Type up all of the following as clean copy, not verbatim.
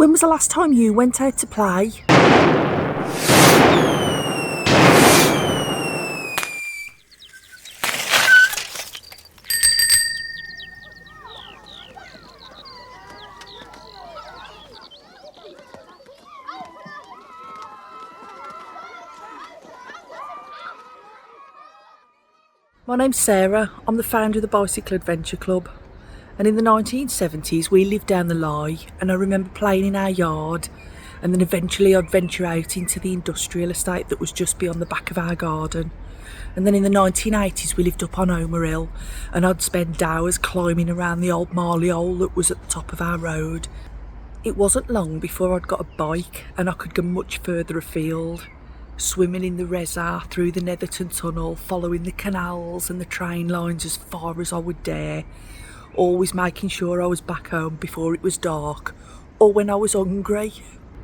When was the last time you went out to play? My name's Sarah. I'm the founder of the Bicycle Adventure Club. And in the 1970s we lived down the Lie, and I remember playing in our yard, and then eventually I'd venture out into the industrial estate that was just beyond the back of our garden. And then in the 1980s we lived up on Omer Hill, and I'd spend hours climbing around the old Marley hole that was at the top of our road. It wasn't long before I'd got a bike and I could go much further afield, swimming in the Reza through the Netherton Tunnel, following the canals and the train lines as far as I would dare, always making sure I was back home before it was dark or when I was hungry.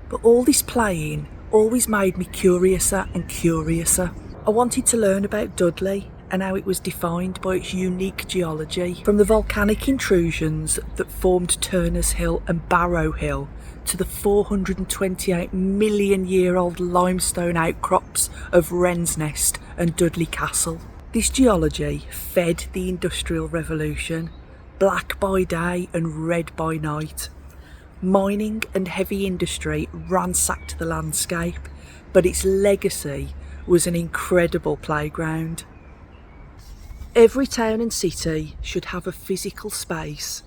But all this playing always made me curiouser and curiouser. I wanted to learn about Dudley and how it was defined by its unique geology, from the volcanic intrusions that formed Turner's Hill and Barrow Hill to the 428 million year old limestone outcrops of Wren's Nest and Dudley Castle. This geology fed the Industrial Revolution, black by day and red by night. Mining and heavy industry ransacked the landscape, but its legacy was an incredible playground. Every town and city should have a physical space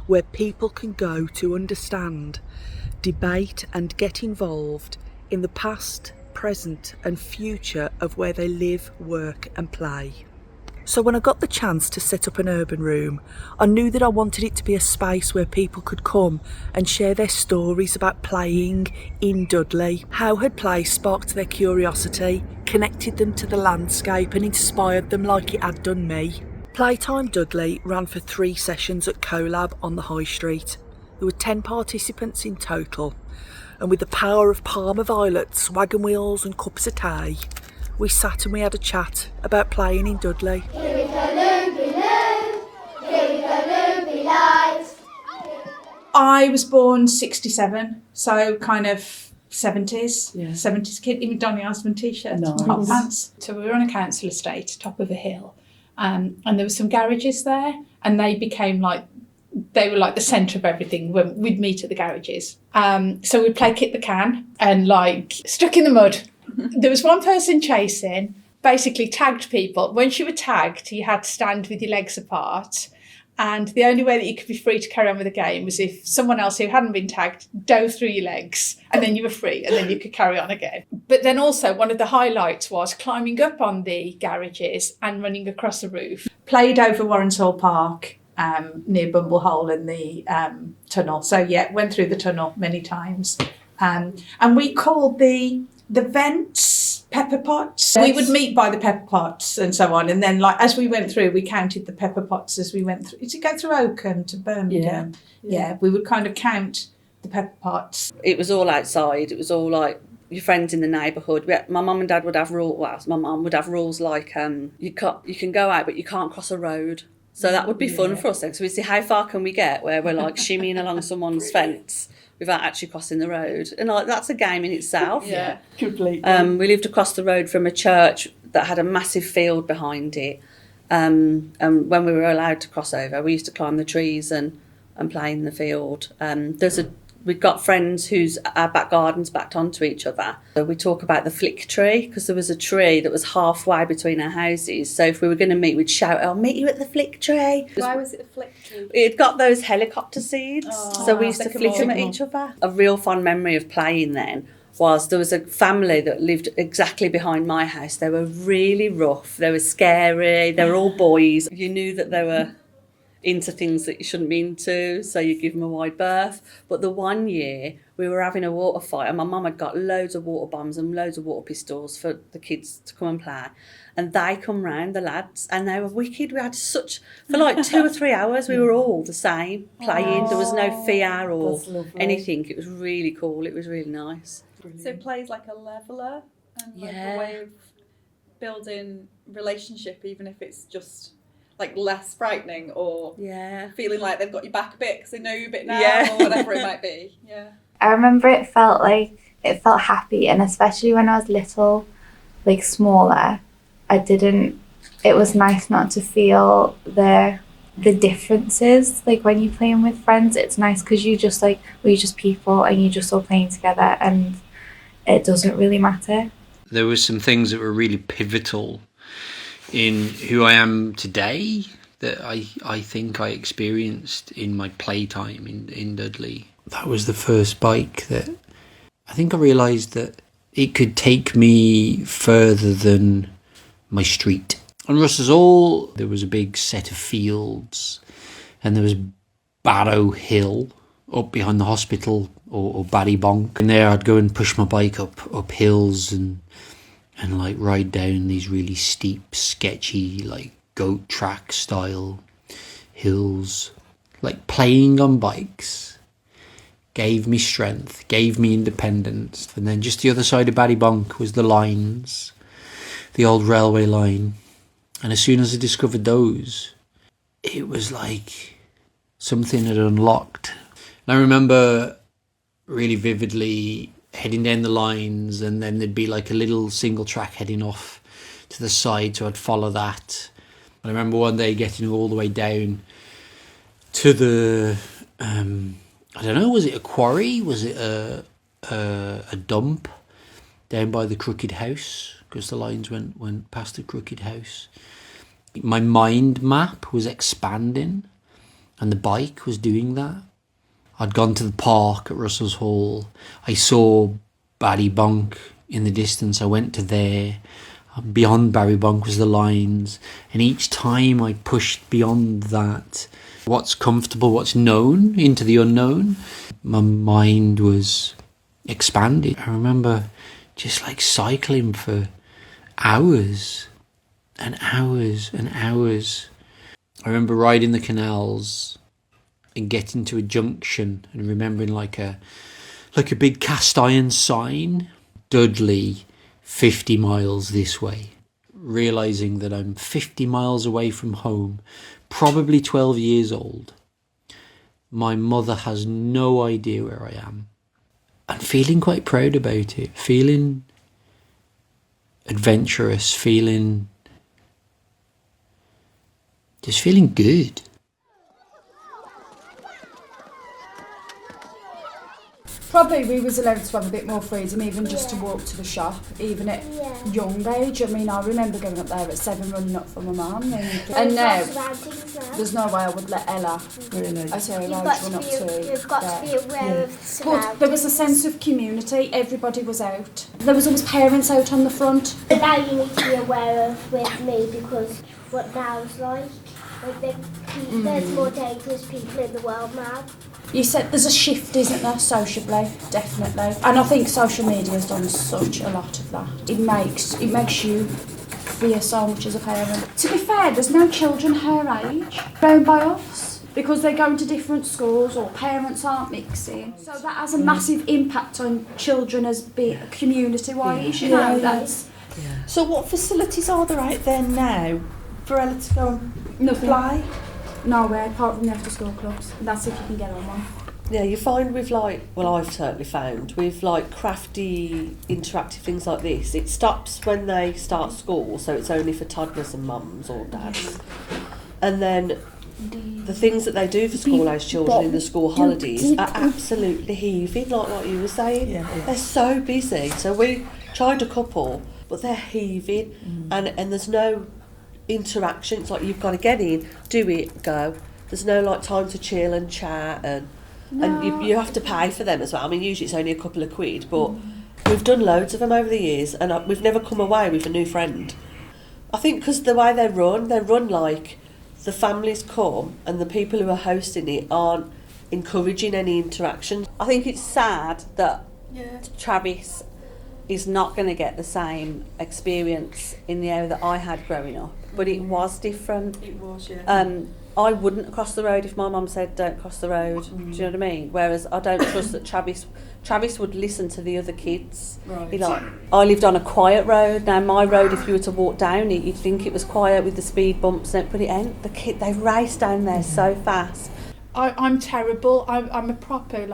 where people can go to understand, debate and get involved in the past, present and future of where they live, work and play. So when I got the chance to set up an urban room, I knew that I wanted it to be a space where people could come and share their stories about playing in Dudley. How had play sparked their curiosity, connected them to the landscape and inspired them like it had done me. Playtime Dudley ran for 3 sessions at CoLab on the High Street. There were 10 participants in total, and with the power of Parma violets, wagon wheels and cups of tea, we sat and we had a chat about playing in Dudley. Here we go, loopy loop. Here we go, loopy lights. I was born 67, so kind of 70s, 70s kid, even Donny Osmond t-shirts and hot pants. So we were on a council estate, top of a hill, and there were some garages there, and they were like the centre of everything when we'd meet at the garages. So we'd play kick the can and stuck in the mud. There was one person chasing, basically tagged people. Once you were tagged, you had to stand with your legs apart. And the only way that you could be free to carry on with the game was if someone else who hadn't been tagged dove through your legs, and then you were free, and then you could carry on again. But then also one of the highlights was climbing up on the garages and running across the roof. Played over Warrensall Park, near Bumblehole in the tunnel. So yeah, went through the tunnel many times. And we called the vents pepper pots. We would meet by the pepper pots and so on, and then as we went through, we counted the pepper pots as we went through. Did you go through Oakham to Birmingham? Yeah, we would kind of count the pepper pots. It was all outside. It was all like your friends in the neighbourhood. My mum and dad would have rules. Well, my mum would have rules like you can go out, but you can't cross a road. So that would be fun for us then. So we see how far can we get where we're shimmying along someone's fence without actually crossing the road. And that's a game in itself. Yeah, completely. We lived across the road from a church that had a massive field behind it. And when we were allowed to cross over, we used to climb the trees and play in the field. We've got friends whose our back gardens backed onto each other. So we talk about the flick tree, because there was a tree that was halfway between our houses. So if we were going to meet, we'd shout, "I'll meet you at the flick tree." Why was it a flick tree? It got those helicopter seeds, so we used to flick them at each other. A real fond memory of playing then was there was a family that lived exactly behind my house. They were really rough, they were scary, they were all boys. You knew that they were into things that you shouldn't be into, so you give them a wide berth. But the one year we were having a water fight, and my mum had got loads of water bombs and loads of water pistols for the kids to come and play, and they come round, the lads, and they were wicked. We had for 2 or 3 hours we were all the same playing. There was no fear or anything. It was really cool. It was really nice. So it plays like a leveller and a way of building relationship, even if it's just less frightening or feeling like they've got your back a bit because they know you a bit now or whatever it might be. Yeah. I remember it felt happy, and especially when I was little, like smaller, it was nice not to feel the differences. Like when you're playing with friends, it's nice because we're just people and you're just all playing together and it doesn't really matter. There were some things that were really pivotal in who I am today that I think I experienced in my playtime in Dudley. That was the first bike that I think I realised that it could take me further than my street. On Russell's Hall, there was a big set of fields and there was Barrow Hill up behind the hospital or Barrybonk. And there I'd go and push my bike up hills and like ride down these really steep, sketchy, like goat track style hills. Like playing on bikes gave me strength, gave me independence. And then just the other side of Barrybonk was the lines, the old railway line. And as soon as I discovered those, it was like something had unlocked. And I remember really vividly heading down the lines, and then there'd be like a little single track heading off to the side, so I'd follow that. I remember one day getting all the way down to the, I don't know, was it a quarry? Was it a dump down by the Crooked House? Because the lines went past the Crooked House. My mind map was expanding and the bike was doing that. I'd gone to the park at Russell's Hall. I saw Barrybonk in the distance. I went to there. Beyond Barrybonk was the lines. And each time I pushed beyond that, what's comfortable, what's known, into the unknown, my mind was expanding. I remember just like cycling for hours and hours and hours. I remember riding the canals and getting to a junction and remembering like a big cast iron sign, Dudley 50 miles this way, realising that I'm 50 miles away from home, probably 12 years old. My mother has no idea where I am. And feeling quite proud about it, feeling adventurous, feeling good. Probably we was allowed to have a bit more freedom, even just to walk to the shop, even at young age. I mean, I remember going up there at 7, running up for my mum, and now there's no way I would let Ella at her age run up to. You've got to be aware of the surroundings. But there was a sense of community. Everybody was out. There was always parents out on the front. But now you need to be aware of with me, because what now's like there's more dangerous people in the world now. You said there's a shift, isn't there, sociably, definitely. And I think social media has done such a lot of that. It makes you fear so much as a parent. To be fair, there's no children her age around by us because they're going to different schools or parents aren't mixing. So that has a massive impact on children as community-wise, you know. That's. Yeah. So what facilities are there out there now for Ella to go and apply? Nowhere apart from the after school clubs. That's if you can get on one. Yeah, you find with I've certainly found with crafty interactive things like this, it stops when they start school, so it's only for toddlers and mums or dads. And then the things that they do for school-aged children in the school holidays are absolutely heaving, like what you were saying. Yeah. They're so busy. So we tried a couple, but they're heaving, and there's no interaction. It's like you've got to get in, do it, go. There's no time to chill and chat, and you have to pay for them as well. I mean, usually it's only a couple of quid, but we've done loads of them over the years, and we've never come away with a new friend. I think because the way they run like the families come and the people who are hosting it aren't encouraging any interaction. I think it's sad that Travis is not going to get the same experience in the area that I had growing up, but it was different. It was, yeah. I wouldn't cross the road if my mum said don't cross the road. Do you know what I mean? Whereas I don't trust that Travis would listen to the other kids. Right. I lived on a quiet road. Now my road, if you were to walk down it, you'd think it was quiet with the speed bumps, but it ain't. They race down there so fast. I'm terrible. I'm a proper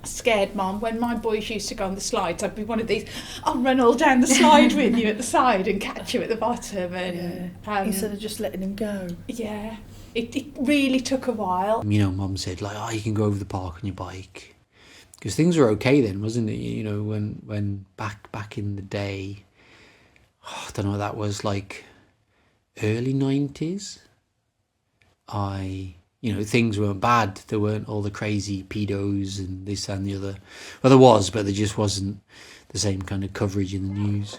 scared mom. When my boys used to go on the slides, I'd be one of these, I'll run all down the slide with you at the side and catch you at the bottom. And instead of just letting him go. Yeah, it really took a while. You know, Mum said, like, oh, you can go over the park on your bike. Because things were okay then, wasn't it? You know, when back in the day, I don't know, that was like early 90s. You know, things weren't bad. There weren't all the crazy pedos and this and the other. Well, there was, but there just wasn't the same kind of coverage in the news.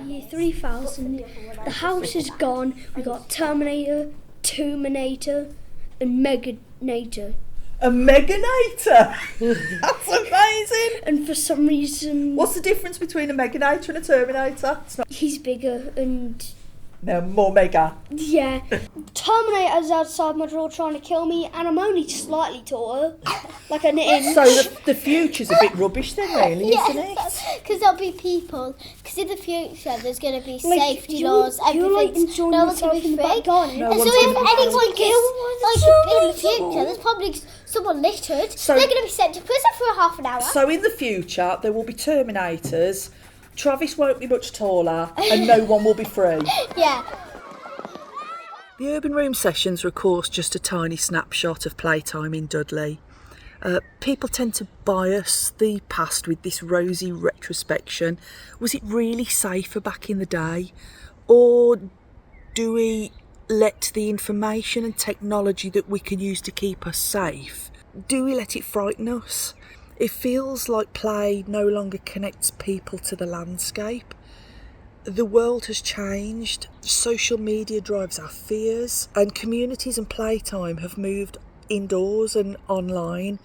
Year 3000, the house is gone. We got Terminator, Terminator, and Meganator. A Meganator? That's amazing! And for some reason... What's the difference between a Meganator and a Terminator? It's not... He's bigger and... No, more mega. Yeah. Terminator's outside my door trying to kill me, and I'm only slightly taller. Like an inch. So the future's a bit rubbish then, really, isn't it? Because there'll be people. Because in the future, there's going to be Like, safety laws. you're like enjoying no one's yourself going to in be the free. back garden. No And so one's if gonna be anyone gets, like, in the future, there's probably someone littered. So- They're going to be sent to prison for half an hour. So in the future, there will be Terminators, Travis won't be much taller, and no one will be free. Yeah. The Urban Room sessions are, of course, just a tiny snapshot of playtime in Dudley. People tend to bias the past with this rosy retrospection. Was it really safer back in the day? Or do we let the information and technology that we can use to keep us safe, do we let it frighten us? It feels like play no longer connects people to the landscape. The world has changed, social media drives our fears, and communities and playtime have moved indoors and online,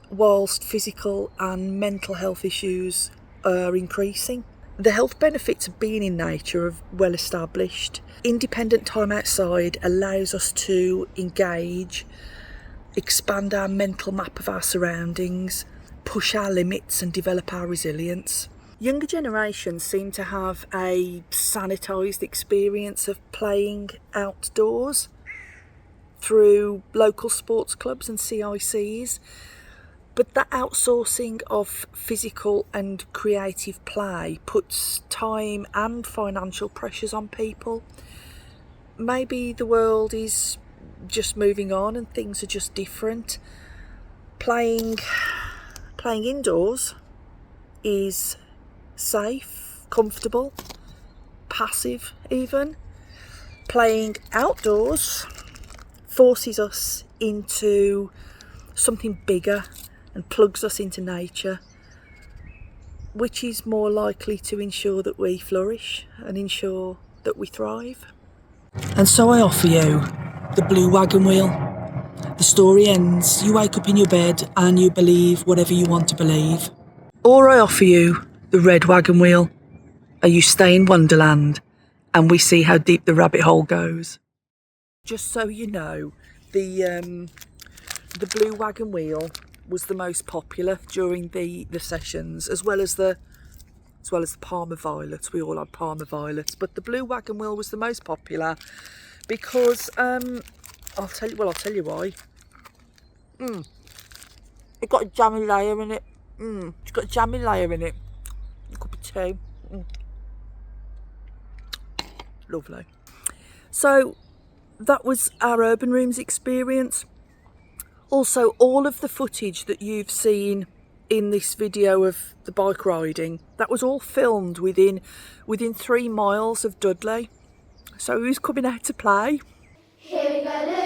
whilst physical and mental health issues are increasing. The health benefits of being in nature are well established. Independent time outside allows us to engage, expand our mental map of our surroundings, push our limits and develop our resilience. Younger generations seem to have a sanitised experience of playing outdoors through local sports clubs and CICs, but that outsourcing of physical and creative play puts time and financial pressures on people. Maybe the world is just moving on and things are just different. Playing indoors is safe, comfortable, passive even. Playing outdoors forces us into something bigger and plugs us into nature, which is more likely to ensure that we flourish and ensure that we thrive. And so I offer you the blue wagon wheel. The story ends, you wake up in your bed and you believe whatever you want to believe. Or I offer you the red wagon wheel, and you stay in Wonderland and we see how deep the rabbit hole goes. Just so you know, the blue wagon wheel was the most popular during the sessions, as well as the Parma violets. We all had Parma violets, but the blue wagon wheel was the most popular because I'll tell you why. It got a jammy layer in it. It's got a jammy layer in it. A cup of tea. Lovely. So that was our Urban Rooms experience. Also, all of the footage that you've seen in this video of the bike riding, that was all filmed within 3 miles of Dudley. So who's coming out to play? Here we go.